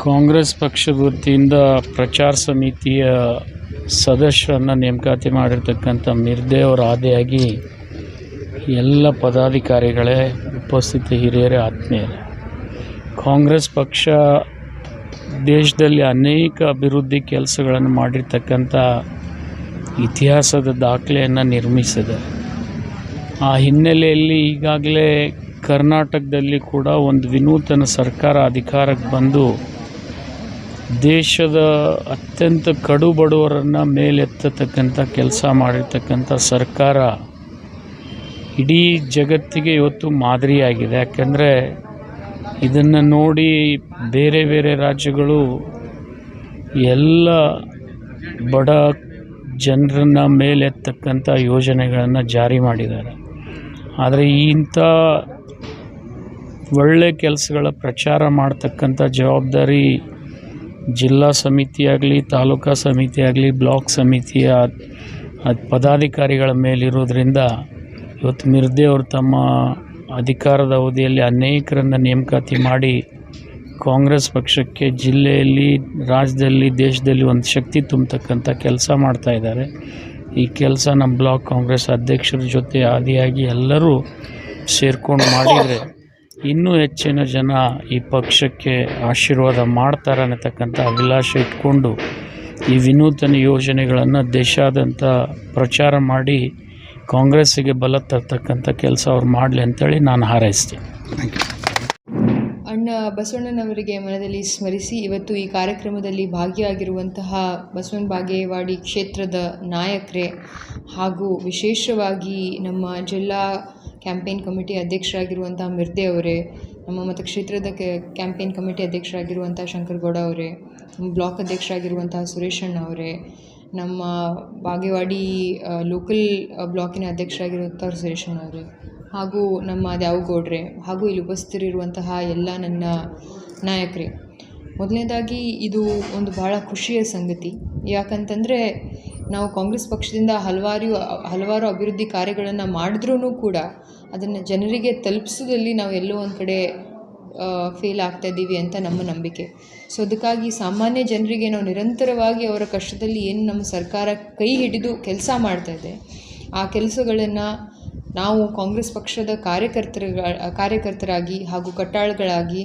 ಕಾಂಗ್ರೆಸ್ ಪಕ್ಷದ ವತಿಯಿಂದ ಪ್ರಚಾರ ಸಮಿತಿಯ ಸದಸ್ಯರನ್ನು ನೇಮಕಾತಿ ಮಾಡಿರ್ತಕ್ಕಂಥ ಮಿರ್ದೆ ಅವರ ಆದಿಯಾಗಿ ಎಲ್ಲ ಪದಾಧಿಕಾರಿಗಳೇ, ಉಪಸ್ಥಿತ ಹಿರಿಯರೇ, ಆತ್ಮೀಯರೇ, ಕಾಂಗ್ರೆಸ್ ಪಕ್ಷ ದೇಶದಲ್ಲಿ ಅನೇಕ ಅಭಿವೃದ್ಧಿ ಕೆಲಸಗಳನ್ನು ಮಾಡಿರ್ತಕ್ಕಂಥ ಇತಿಹಾಸದ ದಾಖಲೆಯನ್ನು ನಿರ್ಮಿಸಿದೆ. ಆ ಹಿನ್ನೆಲೆಯಲ್ಲಿ ಈಗಾಗಲೇ ಕರ್ನಾಟಕದಲ್ಲಿ ಕೂಡ ಒಂದು ವಿನೂತನ ಸರ್ಕಾರ ಅಧಿಕಾರಕ್ಕೆ ಬಂದು ದೇಶದ ಅತ್ಯಂತ ಕಡು ಬಡವರನ್ನು ಮೇಲೆತ್ತತಕ್ಕಂಥ ಕೆಲಸ ಮಾಡಿರ್ತಕ್ಕಂಥ ಸರ್ಕಾರ ಇಡೀ ಜಗತ್ತಿಗೆ ಇವತ್ತು ಮಾದರಿಯಾಗಿದೆ. ಯಾಕೆಂದರೆ ಇದನ್ನು ನೋಡಿ ಬೇರೆ ಬೇರೆ ರಾಜ್ಯಗಳು ಎಲ್ಲ ಬಡ ಜನರನ್ನು ಮೇಲೆತ್ತಕ್ಕಂಥ ಯೋಜನೆಗಳನ್ನು ಜಾರಿ ಮಾಡಿದ್ದಾರೆ. ಆದರೆ ಇಂಥ ಒಳ್ಳೆ ಕೆಲಸಗಳ ಪ್ರಚಾರ ಮಾಡ್ತಕ್ಕಂಥ ಜವಾಬ್ದಾರಿ ಜಿಲ್ಲಾ ಸಮಿತಿ ಆಗಲಿ, ತಾಲೂಕಾ ಸಮಿತಿ ಆಗಲಿ, ಬ್ಲಾಕ್ ಸಮಿತಿಯ ಪದಾಧಿಕಾರಿಗಳ ಮೇಲಿರೋದ್ರಿಂದ ಇವತ್ತು ಮಿರ್ದೆ ಅವರು ತಮ್ಮ ಅಧಿಕಾರದ ಅವಧಿಯಲ್ಲಿ ಅನೇಕರನ್ನು ನೇಮಕಾತಿ ಮಾಡಿ ಕಾಂಗ್ರೆಸ್ ಪಕ್ಷಕ್ಕೆ ಜಿಲ್ಲೆಯಲ್ಲಿ, ರಾಜ್ಯದಲ್ಲಿ, ದೇಶದಲ್ಲಿ ಒಂದು ಶಕ್ತಿ ತುಂಬತಕ್ಕಂಥ ಕೆಲಸ ಮಾಡ್ತಾಯಿದ್ದಾರೆ. ಈ ಕೆಲಸ ನಮ್ಮ ಬ್ಲಾಕ್ ಕಾಂಗ್ರೆಸ್ ಅಧ್ಯಕ್ಷರ ಜೊತೆ ಆದಿಯಾಗಿ ಎಲ್ಲರೂ ಸೇರ್ಕೊಂಡು ಮಾಡಿದರೆ ಇನ್ನೂ ಹೆಚ್ಚಿನ ಜನ ಈ ಪಕ್ಷಕ್ಕೆ ಆಶೀರ್ವಾದ ಮಾಡ್ತಾರೆ ಅನ್ನತಕ್ಕಂಥ ಅಭಿಲಾಷೆ ಇಟ್ಕೊಂಡು ಈ ವಿನೂತನ ಯೋಜನೆಗಳನ್ನು ದೇಶಾದ್ಯಂತ ಪ್ರಚಾರ ಮಾಡಿ ಕಾಂಗ್ರೆಸ್ಸಿಗೆ ಬಲ ತರ್ತಕ್ಕಂಥ ಕೆಲಸ ಅವ್ರು ಮಾಡಲಿ ಅಂತೇಳಿ ನಾನು ಹಾರೈಸ್ತೀನಿ. ಅಣ್ಣ ಬಸವಣ್ಣನವರಿಗೆ ಮನದಲ್ಲಿ ಸ್ಮರಿಸಿ ಇವತ್ತು ಈ ಕಾರ್ಯಕ್ರಮದಲ್ಲಿ ಭಾಗಿಯಾಗಿರುವಂತಹ ಬಸವನ ಬಾಗೇವಾಡಿ ಕ್ಷೇತ್ರದ ನಾಯಕರೇ ಹಾಗೂ ವಿಶೇಷವಾಗಿ ನಮ್ಮ ಜಿಲ್ಲಾ ಕ್ಯಾಂಪೇನ್ ಕಮಿಟಿ ಅಧ್ಯಕ್ಷರಾಗಿರುವಂಥ ಮಿರ್ದೆ ಅವರೇ, ನಮ್ಮ ಮತಕ್ಷೇತ್ರದ ಕ್ಯಾಂಪೇನ್ ಕಮಿಟಿ ಅಧ್ಯಕ್ಷರಾಗಿರುವಂಥ ಶಂಕರಗೌಡ ಅವರೇ, ನಮ್ಮ ಬ್ಲಾಕ್ ಅಧ್ಯಕ್ಷರಾಗಿರುವಂತಹ ಸುರೇಶಣ್ಣ ಅವರೇ, ನಮ್ಮ ಬಾಗೇವಾಡಿ ಲೋಕಲ್ ಬ್ಲಾಕಿನ ಅಧ್ಯಕ್ಷರಾಗಿರುವಂಥ ಸುರೇಶಣ್ಣ ಅವರೇ, ಹಾಗೂ ನಮ್ಮ ದ್ಯಾವಗೌಡ್ರೆ, ಹಾಗೂ ಇಲ್ಲಿ ಉಪಸ್ಥಿತರಿರುವಂತಹ ಎಲ್ಲ ನನ್ನ ನಾಯಕರೇ, ಮೊದಲನೇದಾಗಿ ಇದು ಒಂದು ಭಾಳ ಖುಷಿಯ ಸಂಗತಿ. ಯಾಕಂತಂದರೆ ನಾವು ಕಾಂಗ್ರೆಸ್ ಪಕ್ಷದಿಂದ ಹಲವಾರು ಅಭಿವೃದ್ಧಿ ಕಾರ್ಯಗಳನ್ನು ಮಾಡಿದ್ರೂ ಕೂಡ ಅದನ್ನು ಜನರಿಗೆ ತಲುಪಿಸೋದಲ್ಲಿ ನಾವು ಎಲ್ಲೋ ಒಂದು ಕಡೆ ಫೇಲ್ ಆಗ್ತಾಯಿದ್ದೀವಿ ಅಂತ ನಮ್ಮ ನಂಬಿಕೆ. ಸೊ ಅದಕ್ಕಾಗಿ ಸಾಮಾನ್ಯ ಜನರಿಗೆ ನಾವು ನಿರಂತರವಾಗಿ ಅವರ ಕಷ್ಟದಲ್ಲಿ ಏನು ನಮ್ಮ ಸರ್ಕಾರ ಕೈ ಹಿಡಿದು ಕೆಲಸ ಮಾಡ್ತಾಯಿದೆ, ಆ ಕೆಲಸಗಳನ್ನು ನಾವು ಕಾಂಗ್ರೆಸ್ ಪಕ್ಷದ ಕಾರ್ಯಕರ್ತರಾಗಿ ಹಾಗೂ ಕಟ್ಟಾಳುಗಳಾಗಿ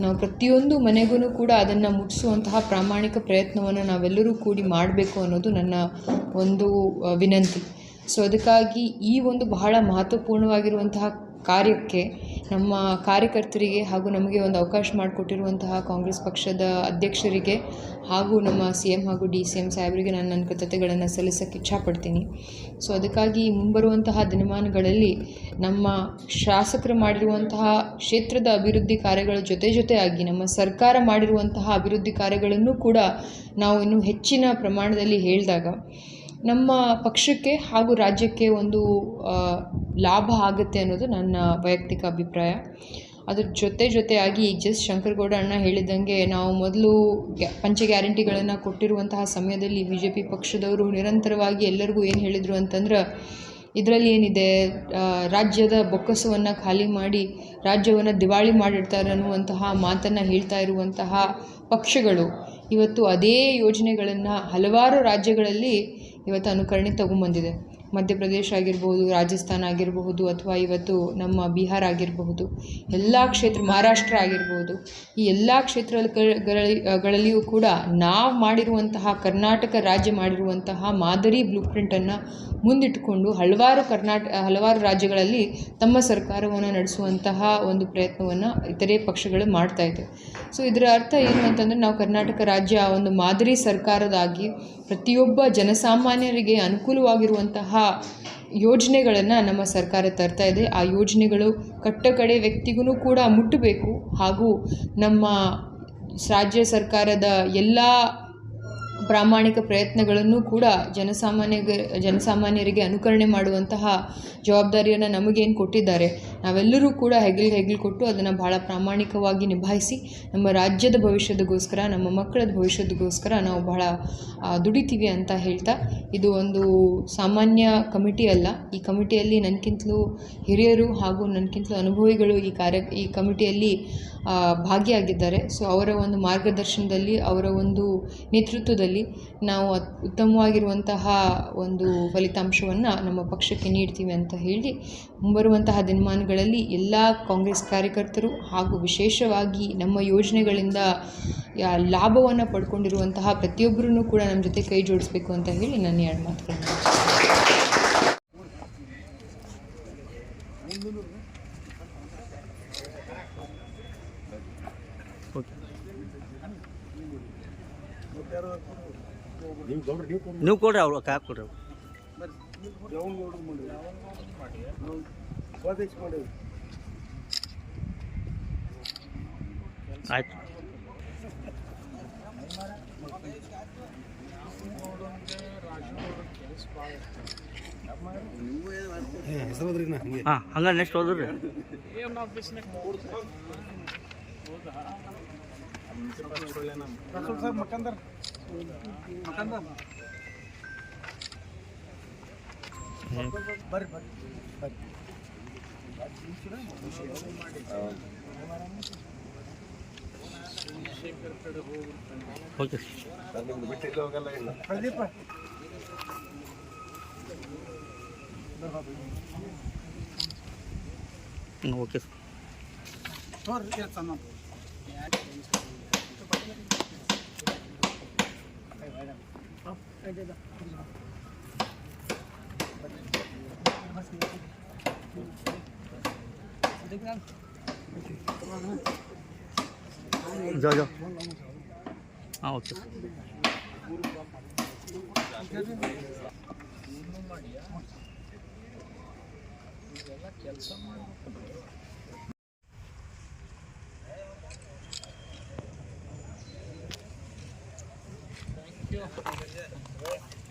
ನಾವು ಪ್ರತಿಯೊಂದು ಮನೆಗೂ ಕೂಡ ಅದನ್ನು ಮುಟ್ಟಿಸುವಂತಹ ಪ್ರಾಮಾಣಿಕ ಪ್ರಯತ್ನವನ್ನು ನಾವೆಲ್ಲರೂ ಕೂಡಿ ಮಾಡಬೇಕು ಅನ್ನೋದು ನನ್ನ ಒಂದು ವಿನಂತಿ. ಸೊ ಅದಕ್ಕಾಗಿ ಈ ಒಂದು ಬಹಳ ಮಹತ್ವಪೂರ್ಣವಾಗಿರುವಂತಹ ಕಾರ್ಯಕ್ಕೆ ನಮ್ಮ ಕಾರ್ಯಕರ್ತರಿಗೆ ಹಾಗೂ ನಮಗೆ ಒಂದು ಅವಕಾಶ ಮಾಡಿಕೊಟ್ಟಿರುವಂತಹ ಕಾಂಗ್ರೆಸ್ ಪಕ್ಷದ ಅಧ್ಯಕ್ಷರಿಗೆ ಹಾಗೂ ನಮ್ಮ CM ಹಾಗೂ DCM ಸಾಹೇಬರಿಗೆ ನಾನು ನನ್ನ ಕೃತಜ್ಞತೆಗಳನ್ನು ಸಲ್ಲಿಸೋಕ್ಕೆ ಇಚ್ಛಪಡ್ತೀನಿ. ಸೊ ಅದಕ್ಕಾಗಿ ಮುಂಬರುವಂತಹ ದಿನಮಾನಗಳಲ್ಲಿ ನಮ್ಮ ಶಾಸಕರು ಮಾಡಿರುವಂತಹ ಕ್ಷೇತ್ರದ ಅಭಿವೃದ್ಧಿ ಕಾರ್ಯಗಳ ಜೊತೆಯಾಗಿ ನಮ್ಮ ಸರ್ಕಾರ ಮಾಡಿರುವಂತಹ ಅಭಿವೃದ್ಧಿ ಕಾರ್ಯಗಳನ್ನು ಕೂಡ ನಾವು ಇನ್ನೂ ಹೆಚ್ಚಿನ ಪ್ರಮಾಣದಲ್ಲಿ ಹೇಳಿದಾಗ ನಮ್ಮ ಪಕ್ಷಕ್ಕೆ ಹಾಗೂ ರಾಜ್ಯಕ್ಕೆ ಒಂದು ಲಾಭ ಆಗುತ್ತೆ ಅನ್ನೋದು ನನ್ನ ವೈಯಕ್ತಿಕ ಅಭಿಪ್ರಾಯ. ಅದ್ರ ಜೊತೆಯಾಗಿ ಈಗ ಜಸ್ಟ್ ಶಂಕರಗೌಡ ಅಣ್ಣ ಹೇಳಿದಂಗೆ ನಾವು ಮೊದಲು ಪಂಚ ಗ್ಯಾರಂಟಿಗಳನ್ನು ಕೊಟ್ಟಿರುವಂತಹ ಸಮಯದಲ್ಲಿ BJP ಪಕ್ಷದವರು ನಿರಂತರವಾಗಿ ಎಲ್ಲರಿಗೂ ಏನು ಹೇಳಿದರು ಅಂತಂದ್ರೆ, ಇದರಲ್ಲಿ ಏನಿದೆ, ರಾಜ್ಯದ ಬೊಕ್ಕಸವನ್ನು ಖಾಲಿ ಮಾಡಿ ರಾಜ್ಯವನ್ನು ದಿವಾಳಿ ಮಾಡಿರ್ತಾರೆ ಅನ್ನುವಂತಹ ಮಾತನ್ನು ಹೇಳ್ತಾ ಇರುವಂತಹ ಪಕ್ಷಗಳು ಇವತ್ತು ಅದೇ ಯೋಜನೆಗಳನ್ನು ಹಲವಾರು ರಾಜ್ಯಗಳಲ್ಲಿ ಇವತ್ತು ಅನುಕರಣೆ ತಗೊಂಬಂದಿದೆ. ಮಧ್ಯಪ್ರದೇಶ ಆಗಿರ್ಬೋದು, ರಾಜಸ್ಥಾನ ಆಗಿರಬಹುದು, ಅಥವಾ ಇವತ್ತು ನಮ್ಮ ಬಿಹಾರ ಆಗಿರಬಹುದು, ಎಲ್ಲ ಮಹಾರಾಷ್ಟ್ರ ಆಗಿರ್ಬೋದು, ಈ ಎಲ್ಲ ಕ್ಷೇತ್ರಗಳಲ್ಲಿಯೂ ಕೂಡ ನಾವು ಮಾಡಿರುವಂತಹ ಕರ್ನಾಟಕ ರಾಜ್ಯ ಮಾಡಿರುವಂತಹ ಮಾದರಿ ಬ್ಲೂ ಪ್ರಿಂಟನ್ನು ಮುಂದಿಟ್ಟುಕೊಂಡು ಹಲವಾರು ರಾಜ್ಯಗಳಲ್ಲಿ ತಮ್ಮ ಸರ್ಕಾರವನ್ನು ನಡೆಸುವಂತಹ ಒಂದು ಪ್ರಯತ್ನವನ್ನು ಇತರೆ ಪಕ್ಷಗಳು ಮಾಡ್ತಾಯಿದೆ. ಸೊ ಇದರ ಅರ್ಥ ಏನು ಅಂತಂದರೆ, ನಾವು ಕರ್ನಾಟಕ ರಾಜ್ಯ ಒಂದು ಮಾದರಿ ಸರ್ಕಾರದಾಗಿ ಪ್ರತಿಯೊಬ್ಬ ಜನಸಾಮಾನ್ಯರಿಗೆ ಅನುಕೂಲವಾಗಿರುವಂತಹ ಯೋಜನೆಗಳನ್ನು ನಮ್ಮ ಸರ್ಕಾರ ತರ್ತಾ ಇದೆ. ಆ ಯೋಜನೆಗಳು ಕಟ್ಟಕಡೆ ವ್ಯಕ್ತಿಗೂ ಕೂಡ ಮುಟ್ಟಬೇಕು ಹಾಗೂ ನಮ್ಮ ರಾಜ್ಯ ಸರ್ಕಾರದ ಎಲ್ಲ ಪ್ರಾಮಾಣಿಕ ಪ್ರಯತ್ನಗಳನ್ನು ಕೂಡ ಜನಸಾಮಾನ್ಯರಿಗೆ ಅನುಕರಣೆ ಮಾಡುವಂತಹ ಜವಾಬ್ದಾರಿಯನ್ನು ನಮಗೇನು ಕೊಟ್ಟಿದ್ದಾರೆ, ನಾವೆಲ್ಲರೂ ಕೂಡ ಹೆಗಲು ಕೊಟ್ಟು ಅದನ್ನು ಭಾಳ ಪ್ರಾಮಾಣಿಕವಾಗಿ ನಿಭಾಯಿಸಿ ನಮ್ಮ ರಾಜ್ಯದ ಭವಿಷ್ಯದಗೋಸ್ಕರ, ನಮ್ಮ ಮಕ್ಕಳ ಭವಿಷ್ಯದಗೋಸ್ಕರ ನಾವು ಬಹಳ ದುಡಿತೀವಿ ಅಂತ ಹೇಳ್ತಾ, ಇದು ಒಂದು ಸಾಮಾನ್ಯ ಕಮಿಟಿ ಅಲ್ಲ. ಈ ಕಮಿಟಿಯಲ್ಲಿ ನನಗಿಂತಲೂ ಹಿರಿಯರು ಹಾಗೂ ನನಗಿಂತಲೂ ಅನುಭವಿಗಳು ಈ ಕಮಿಟಿಯಲ್ಲಿ ಭಾಗಿಯಾಗಿದ್ದಾರೆ. ಸೊ ಅವರ ಒಂದು ಮಾರ್ಗದರ್ಶನದಲ್ಲಿ, ಅವರ ಒಂದು ನೇತೃತ್ವದಲ್ಲಿ ನಾವು ಉತ್ತಮವಾಗಿರುವಂತಹ ಒಂದು ಫಲಿತಾಂಶವನ್ನು ನಮ್ಮ ಪಕ್ಷಕ್ಕೆ ನೀಡ್ತೀವಿ ಅಂತ ಹೇಳಿ, ಮುಂಬರುವಂತಹ ದಿನಮಾನಗಳಲ್ಲಿ ಎಲ್ಲ ಕಾಂಗ್ರೆಸ್ ಕಾರ್ಯಕರ್ತರು ಹಾಗೂ ವಿಶೇಷವಾಗಿ ನಮ್ಮ ಯೋಜನೆಗಳಿಂದ ಲಾಭವನ್ನು ಪಡ್ಕೊಂಡಿರುವಂತಹ ಪ್ರತಿಯೊಬ್ಬರೂ ಕೂಡ ನಮ್ಮ ಜೊತೆ ಕೈ ಜೋಡಿಸ್ಬೇಕು ಅಂತ ಹೇಳಿ ನನ್ನ 2 ಮಾತುಗಳನ್ನು ನೀವು ಕೊಡ್ರಿ ಅವ್ರು ಕ್ಯಾಪ್ ಕೊಡ್ರಿ ಆಯ್ತು. ಹಾಂ ಹಂಗೆ ನೆಕ್ಸ್ಟ್ ಹೋದ್ರಿ ಓಕೆ ಓಕೆ जाओ हाँ ओके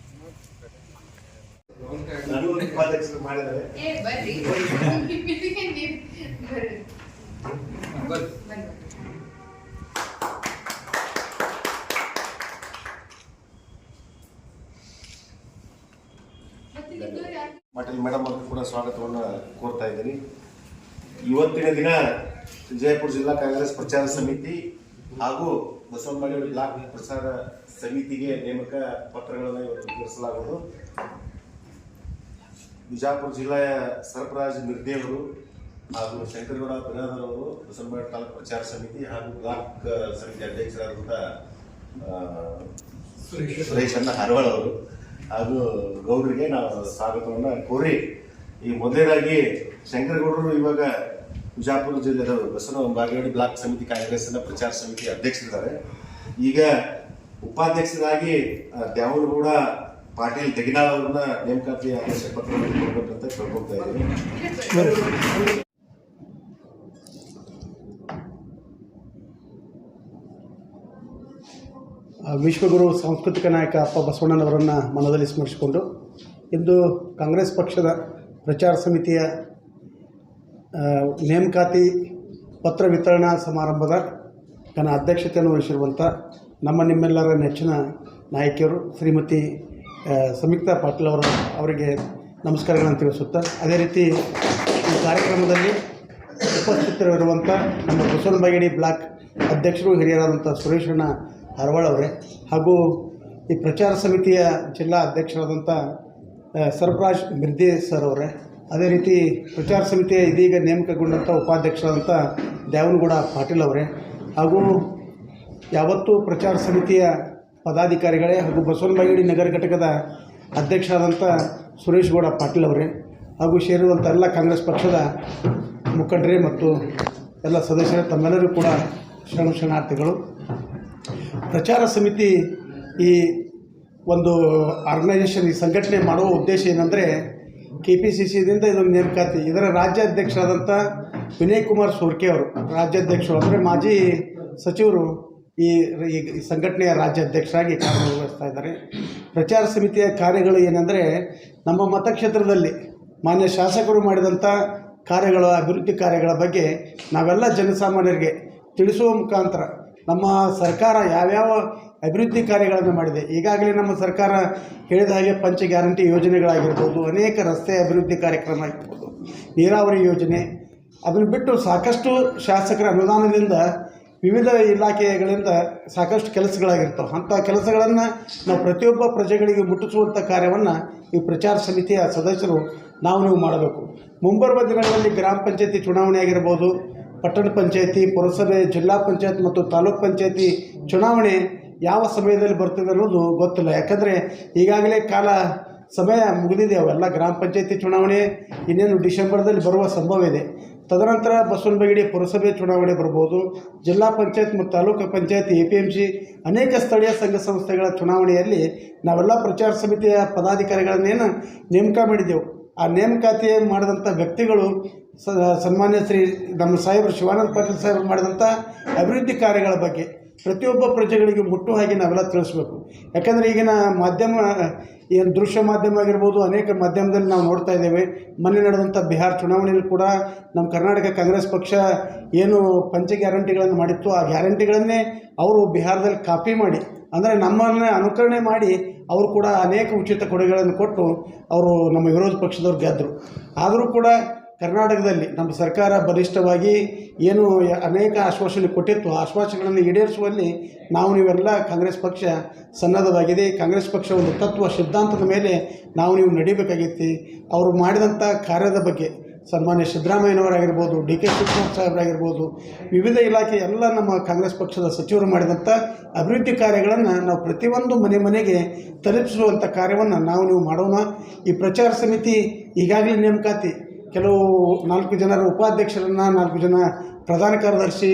ಪಾಟೀಲ್ ಮೇಡಮ್ ಅವರು ಕೂಡ ಸ್ವಾಗತವನ್ನು ಕೋರ್ತಾ ಇದ್ದೀನಿ. ಇವತ್ತಿನ ದಿನ ವಿಜಯಪುರ ಜಿಲ್ಲಾ ಕಾಂಗ್ರೆಸ್ ಪ್ರಚಾರ ಸಮಿತಿ ಹಾಗೂ ಬಸವನಬಾಗೇವಾಡಿ ಬ್ಲಾಕ್ ಪ್ರಚಾರ ಸಮಿತಿಗೆ ನೇಮಕ ಪತ್ರಗಳನ್ನು ಇವತ್ತು ವಿತರಿಸಲಾಗುವುದು. ಬಿಜಾಪುರ ಜಿಲ್ಲೆಯ ಸರ್ಫರಾಜ್ ಮಿರ್ದೇವರು ಹಾಗೂ ಶಂಕರಗೌಡ ಬಿರಾದರ್ ಅವರು ಬಸವನಬಾಗೇವಾಡಿ ತಾಲೂಕು ಪ್ರಚಾರ ಸಮಿತಿ ಹಾಗೂ ಬ್ಲಾಕ್ ಸಮಿತಿ ಅಧ್ಯಕ್ಷರಾದಂಥ ಸುರೇಶ್ ಅಣ್ಣ ಹರವಳ ಅವರು ಹಾಗೂ ಗೌಡರಿಗೆ ನಾವು ಸ್ವಾಗತವನ್ನು ಕೋರಿ, ಈ ಮೊದಲನೇದಾಗಿ ಶಂಕರಗೌಡರು ಇವಾಗ ಬಿಜಾಪುರ ಜಿಲ್ಲೆಯ ಬಸವನಬಾಗೇವಾಡಿ ಬ್ಲಾಕ್ ಸಮಿತಿ ಕಾಂಗ್ರೆಸ್ನ ಪ್ರಚಾರ ಸಮಿತಿ ಅಧ್ಯಕ್ಷರಿದ್ದಾರೆ. ಈಗ ಉಪಾಧ್ಯಕ್ಷರಾಗಿ ದ್ಯಾವನಗೌಡ ಪಾಟೀಲ್ ತೆಗಿನಾಳ್ ಅವ್ರನ್ನ ನೇಮಕಾತಿ ಆದೇಶ ಪತ್ರವನ್ನು ಕೊಡಬೇಕಂತ ಕೇಳ್ಕೊಳ್ತಾ ಇದ್ದೀನಿ. ವಿಶ್ವಗುರು ಸಾಂಸ್ಕೃತಿಕ ನಾಯಕ ಅಪ್ಪ ಬಸವಣ್ಣನವರನ್ನು ಮನದಲ್ಲಿ ಸ್ಮರಿಸಿಕೊಂಡು ಇಂದು ಕಾಂಗ್ರೆಸ್ ಪಕ್ಷದ ಪ್ರಚಾರ ಸಮಿತಿಯ ನೇಮಕಾತಿ ಪತ್ರ ವಿತರಣಾ ಸಮಾರಂಭದ ಅಧ್ಯಕ್ಷತೆಯನ್ನು ವಹಿಸಿರುವಂಥ ನಿಮ್ಮೆಲ್ಲರ ನೆಚ್ಚಿನ ನಾಯಕಿಯರು ಶ್ರೀಮತಿ ಸಂಯುಕ್ತಾ ಪಾಟೀಲ್ ಅವರಿಗೆ ನಮಸ್ಕಾರಗಳನ್ನು ತಿಳಿಸುತ್ತಾ, ಅದೇ ರೀತಿ ಈ ಕಾರ್ಯಕ್ರಮದಲ್ಲಿ ಉಪಸ್ಥಿತರಿರುವಂಥ ನಮ್ಮ ಬಸವನಬಾಗೇವಾಡಿ ಬ್ಲಾಕ್ ಅಧ್ಯಕ್ಷರು ಹಿರಿಯರಾದಂಥ ಸುರೇಶಣ್ಣ ಹರವಳ ಅವರೇ ಹಾಗೂ ಈ ಪ್ರಚಾರ ಸಮಿತಿಯ ಜಿಲ್ಲಾ ಅಧ್ಯಕ್ಷರಾದಂಥ ಸರ್ಫರಾಜ್ ಮಿರ್ದೆ ಸರ್ ಅವರೇ, ಅದೇ ರೀತಿ ಪ್ರಚಾರ ಸಮಿತಿಯ ಇದೀಗ ನೇಮಕಗೊಂಡಂಥ ಉಪಾಧ್ಯಕ್ಷರಾದಂಥ ದ್ಯಾವನಗೌಡ ಪಾಟೀಲ್ ಅವರೇ ಹಾಗೂ ಯಾವತ್ತೂ ಪ್ರಚಾರ ಸಮಿತಿಯ ಪದಾಧಿಕಾರಿಗಳೇ ಹಾಗೂ ಬಸವನಬಾಗೇವಾಡಿ ನಗರ ಘಟಕದ ಅಧ್ಯಕ್ಷರಾದಂಥ ಸುರೇಶ್ ಗೌಡ ಪಾಟೀಲ್ ಅವರೇ ಹಾಗೂ ಸೇರಿರುವಂಥ ಎಲ್ಲ ಕಾಂಗ್ರೆಸ್ ಪಕ್ಷದ ಮುಖಂಡರೇ ಮತ್ತು ಎಲ್ಲ ಸದಸ್ಯರೇ, ತಮ್ಮೆಲ್ಲರೂ ಕೂಡ ಶರಣಾರ್ಥಿಗಳು. ಪ್ರಚಾರ ಸಮಿತಿ ಈ ಒಂದು ಆರ್ಗನೈಸೇಷನ್, ಈ ಸಂಘಟನೆ ಮಾಡುವ ಉದ್ದೇಶ ಏನಂದರೆ KPCCದಿಂದ ಇದೊಂದು ನೇಮಕಾತಿ. ಇದರ ರಾಜ್ಯಾಧ್ಯಕ್ಷರಾದಂಥ ವಿನಯ್ ಕುಮಾರ್ ಸೋರ್ಕೆ ಅವರು ರಾಜ್ಯಾಧ್ಯಕ್ಷರು, ಅಂದರೆ ಮಾಜಿ ಸಚಿವರು ಈ ಸಂಘಟನೆಯ ರಾಜ್ಯಾಧ್ಯಕ್ಷರಾಗಿ ಕಾರ್ಯನಿರ್ವಹಿಸ್ತಾ ಇದ್ದಾರೆ. ಪ್ರಚಾರ ಸಮಿತಿಯ ಕಾರ್ಯಗಳು ಏನೆಂದರೆ, ನಮ್ಮ ಮತಕ್ಷೇತ್ರದಲ್ಲಿ ಮಾನ್ಯ ಶಾಸಕರು ಮಾಡಿದಂಥ ಕಾರ್ಯಗಳ, ಅಭಿವೃದ್ಧಿ ಕಾರ್ಯಗಳ ಬಗ್ಗೆ ನಾವೆಲ್ಲ ಜನಸಾಮಾನ್ಯರಿಗೆ ತಿಳಿಸುವ ಮುಖಾಂತರ ನಮ್ಮ ಸರ್ಕಾರ ಯಾವ್ಯಾವ ಅಭಿವೃದ್ಧಿ ಕಾರ್ಯಗಳನ್ನು ಮಾಡಿದೆ. ಈಗಾಗಲೇ ನಮ್ಮ ಸರ್ಕಾರ ಹೇಳಿದ ಹಾಗೆ ಪಂಚ ಗ್ಯಾರಂಟಿ ಯೋಜನೆಗಳಾಗಿರ್ಬೋದು, ಅನೇಕ ರಸ್ತೆ ಅಭಿವೃದ್ಧಿ ಕಾರ್ಯಕ್ರಮ ಆಗಿರ್ಬೋದು, ನೀರಾವರಿ ಯೋಜನೆ, ಅದನ್ನು ಬಿಟ್ಟು ಸಾಕಷ್ಟು ಶಾಸಕರ ಅನುದಾನದಿಂದ ವಿವಿಧ ಇಲಾಖೆಗಳಿಂದ ಸಾಕಷ್ಟು ಕೆಲಸಗಳಾಗಿರ್ತವೆ. ಅಂಥ ಕೆಲಸಗಳನ್ನು ನಾವು ಪ್ರತಿಯೊಬ್ಬ ಪ್ರಜೆಗಳಿಗೆ ಮುಟ್ಟಿಸುವಂಥ ಕಾರ್ಯವನ್ನು ಈ ಪ್ರಚಾರ ಸಮಿತಿಯ ಸದಸ್ಯರು ನೀವು ಮಾಡಬೇಕು. ಮುಂಬರುವ ದಿನಗಳಲ್ಲಿ ಗ್ರಾಮ ಪಂಚಾಯತಿ ಚುನಾವಣೆ ಆಗಿರ್ಬೋದು, ಪಟ್ಟಣ ಪಂಚಾಯತಿ, ಪುರಸಭೆ, ಜಿಲ್ಲಾ ಪಂಚಾಯತ್ ಮತ್ತು ತಾಲೂಕು ಪಂಚಾಯತಿ ಚುನಾವಣೆ ಯಾವ ಸಮಯದಲ್ಲಿ ಬರ್ತದೆ ಅನ್ನೋದು ಗೊತ್ತಿಲ್ಲ. ಯಾಕಂದರೆ ಈಗಾಗಲೇ ಸಮಯ ಮುಗಿದಿದೆ. ಅವೆಲ್ಲ ಗ್ರಾಮ ಪಂಚಾಯತಿ ಚುನಾವಣೆ ಇನ್ನೇನು ಡಿಸೆಂಬರ್ದಲ್ಲಿ ಬರುವ ಸಂಭವ ಇದೆ. ತದನಂತರ ಬಸವನಬಾಗೇಡಿ ಪುರಸಭೆ ಚುನಾವಣೆ ಬರ್ಬೋದು. ಜಿಲ್ಲಾ ಪಂಚಾಯತ್ ಮತ್ತು ತಾಲೂಕು ಪಂಚಾಯತಿ, APMC ಅನೇಕ ಸ್ಥಳೀಯ ಸಂಘ ಸಂಸ್ಥೆಗಳ ಚುನಾವಣೆಯಲ್ಲಿ ನಾವೆಲ್ಲ ಪ್ರಚಾರ ಸಮಿತಿಯ ಪದಾಧಿಕಾರಿಗಳನ್ನೇನು ನೇಮಕ ಮಾಡಿದ್ದೆವು. ಆ ನೇಮಕಾತಿ ಮಾಡಿದಂಥ ವ್ಯಕ್ತಿಗಳು ಸನ್ಮಾನ್ಯ ಶ್ರೀ ನಮ್ಮ ಸಾಹೇಬರು ಶಿವಾನಂದ ಪಾಟೀಲ್ ಸಾಹೇಬರು ಮಾಡಿದಂಥ ಅಭಿವೃದ್ಧಿ ಕಾರ್ಯಗಳ ಬಗ್ಗೆ ಪ್ರತಿಯೊಬ್ಬ ಪ್ರಜೆಗಳಿಗೆ ಮುಟ್ಟುವ ಹಾಗೆ ನಾವೆಲ್ಲ ತಿಳಿಸ್ಬೇಕು. ಯಾಕಂದರೆ ಈಗಿನ ಮಾಧ್ಯಮ ಏನು ದೃಶ್ಯ ಮಾಧ್ಯಮ ಆಗಿರ್ಬೋದು, ಅನೇಕ ಮಾಧ್ಯಮದಲ್ಲಿ ನಾವು ನೋಡ್ತಾ ಇದ್ದೇವೆ. ಮೊನ್ನೆ ನಡೆದಂಥ ಬಿಹಾರ ಚುನಾವಣೆಯಲ್ಲಿ ಕೂಡ ನಮ್ಮ ಕರ್ನಾಟಕ ಕಾಂಗ್ರೆಸ್ ಪಕ್ಷ ಏನು ಪಂಚ ಗ್ಯಾರಂಟಿಗಳನ್ನು ಮಾಡಿತ್ತು, ಆ ಗ್ಯಾರಂಟಿಗಳನ್ನೇ ಅವರು ಬಿಹಾರದಲ್ಲಿ ಕಾಪಿ ಮಾಡಿ, ಅಂದರೆ ನಮ್ಮನ್ನೇ ಅನುಕರಣೆ ಮಾಡಿ ಅವರು ಕೂಡ ಅನೇಕ ಉಚಿತ ಕೊಡುಗೆಗಳನ್ನು ಕೊಟ್ಟು ಅವರು ನಮ್ಮ ವಿರೋಧ ಪಕ್ಷದವ್ರು ಗೆದ್ದರು. ಆದರೂ ಕೂಡ ಕರ್ನಾಟಕದಲ್ಲಿ ನಮ್ಮ ಸರ್ಕಾರ ಬಲಿಷ್ಠವಾಗಿ ಏನು ಅನೇಕ ಆಶ್ವಾಸನೆ ಕೊಟ್ಟಿತ್ತು, ಆ ಆಶ್ವಾಸನೆಗಳನ್ನು ಈಡೇರಿಸುವಲ್ಲಿ ನೀವೆಲ್ಲ ಕಾಂಗ್ರೆಸ್ ಪಕ್ಷ ಸನ್ನದ್ಧವಾಗಿದೆ. ಕಾಂಗ್ರೆಸ್ ಪಕ್ಷ ಒಂದು ತತ್ವ ಸಿದ್ಧಾಂತದ ಮೇಲೆ ನೀವು ನಡಿಬೇಕಾಗಿತ್ತು. ಅವರು ಮಾಡಿದಂಥ ಕಾರ್ಯದ ಬಗ್ಗೆ ಸನ್ಮಾನ್ಯ ಸಿದ್ದರಾಮಯ್ಯನವರಾಗಿರ್ಬೋದು, DK ಶಿವಕುಮಾರ್ ಸಾಹೇಬರಾಗಿರ್ಬೋದು, ವಿವಿಧ ಇಲಾಖೆ ಎಲ್ಲ ನಮ್ಮ ಕಾಂಗ್ರೆಸ್ ಪಕ್ಷದ ಸಚಿವರು ಮಾಡಿದಂಥ ಅಭಿವೃದ್ಧಿ ಕಾರ್ಯಗಳನ್ನು ನಾವು ಪ್ರತಿಯೊಂದು ಮನೆಗೆ ತಲುಪಿಸುವಂಥ ಕಾರ್ಯವನ್ನು ನೀವು ಮಾಡೋಣ. ಈ ಪ್ರಚಾರ ಸಮಿತಿ ಈಗಾಗಲೇ ನೇಮಕಾತಿ ಕೆಲವು 4 ಜನರ ಉಪಾಧ್ಯಕ್ಷರನ್ನು, 4 ಜನ ಪ್ರಧಾನ ಕಾರ್ಯದರ್ಶಿ,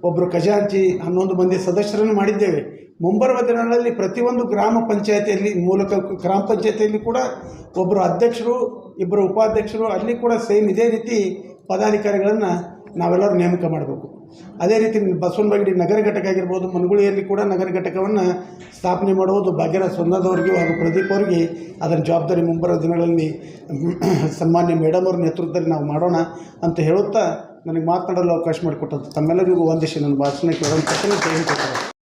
ಒಬ್ಬರು ಖಜಾಂಚಿ, 11 ಮಂದಿ ಸದಸ್ಯರನ್ನು ಮಾಡಿದ್ದೇವೆ. ಮುಂಬರುವ ದಿನಗಳಲ್ಲಿ ಪ್ರತಿಯೊಂದು ಗ್ರಾಮ ಪಂಚಾಯತಿಯಲ್ಲಿ ಗ್ರಾಮ ಪಂಚಾಯತಿಯಲ್ಲಿ ಕೂಡ ಒಬ್ಬರು ಅಧ್ಯಕ್ಷರು, 2 ಉಪಾಧ್ಯಕ್ಷರು, ಅಲ್ಲಿ ಕೂಡ ಸೇಮ್ ಇದೇ ರೀತಿ ಪದಾಧಿಕಾರಿಗಳನ್ನು ನಾವೆಲ್ಲರೂ ನೇಮಕ ಮಾಡಬೇಕು. ಅದೇ ರೀತಿ ಬಸವನಬಾಗೇಡಿ ನಗರ ಘಟಕ ಆಗಿರ್ಬೋದು, ಮನಗುಳಿಯಲ್ಲಿ ಕೂಡ ನಗರ ಘಟಕವನ್ನು ಸ್ಥಾಪನೆ ಮಾಡುವುದು ಭಾಗ್ಯರಾಜ್ ಸೊನ್ನದವರಿಗೆ ಹಾಗೂ ಪ್ರದೀಪ್ ಅವರಿಗೆ ಅದರ ಜವಾಬ್ದಾರಿ ಮುಂಬರುವ ದಿನಗಳಲ್ಲಿ ಸನ್ಮಾನ್ಯ ಮೇಡಮ್ ಅವ್ರ ನೇತೃತ್ವದಲ್ಲಿ ನಾವು ಮಾಡೋಣ ಅಂತ ಹೇಳುತ್ತಾ ನನಗೆ ಮಾತನಾಡಲು ಅವಕಾಶ ಮಾಡಿಕೊಟ್ಟಂಥ ತಮ್ಮೆಲ್ಲರಿಗೂ ವಂದಿಸಿ ನನ್ನ ಭಾಷಣಕ್ಕೆ ಜೈ ಹಿಂದ್.